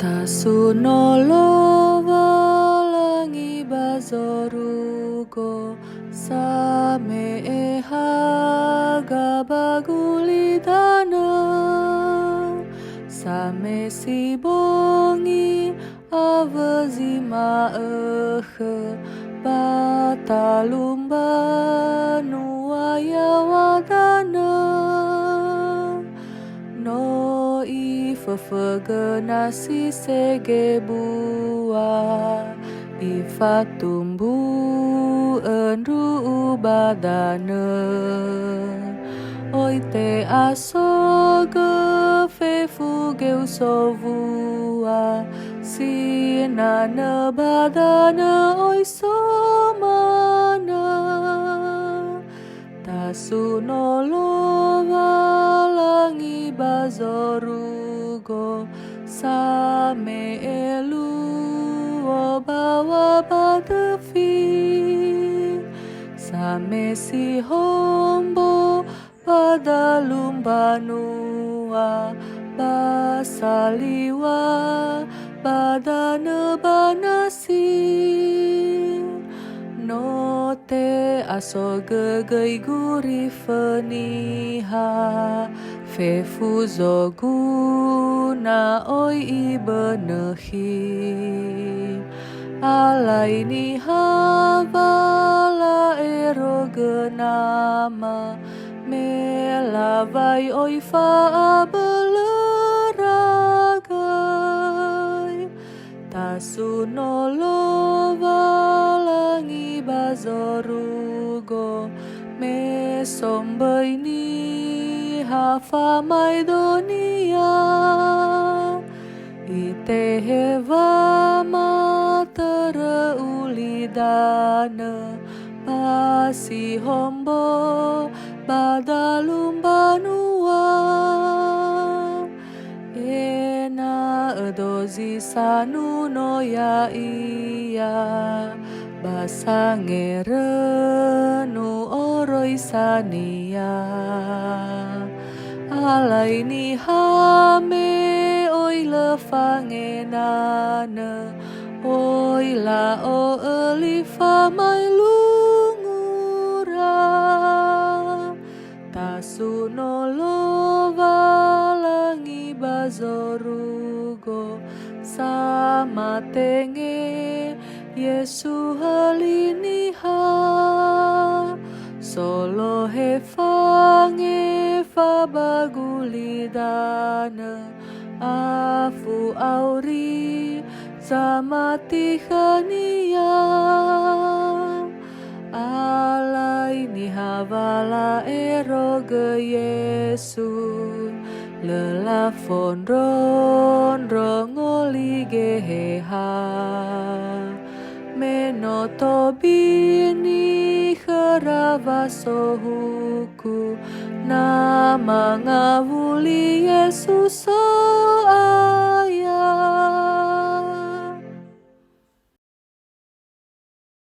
Tasunolo walangi bazorugo same ehaga bagulidana same sibongi avazima batalumba nuaya wadana no ifafagana si segebua ifatumbu enru badana oite asoga fefugeu sovua sinana badana oisomana tasunolo walangi bazorugo same elu obawa badafi same si hombo badalumbanua basaliwa badana banasi no te asogegai guri feniha fefuzoguna oi ibenehi alai ni havala erogenama melavai oi faabeleragai tasunolo walangi bazorugo me sombaini hafa maidonia iteheva matara ulidana pasi hombo badalumbanua ena edozi sanu no ya iya basangerenu oroi sania alaini hame oi lefangenana oi la o elifa mai lungura tasunolo walangi bazorugo sama tenge Yesu haliniha solo hefange fabagulidana afu auri zamati khania alai ni havala eroge Yesu lelafon ron rongoli geha menotobini keravasohuku nama ngavuli Yesus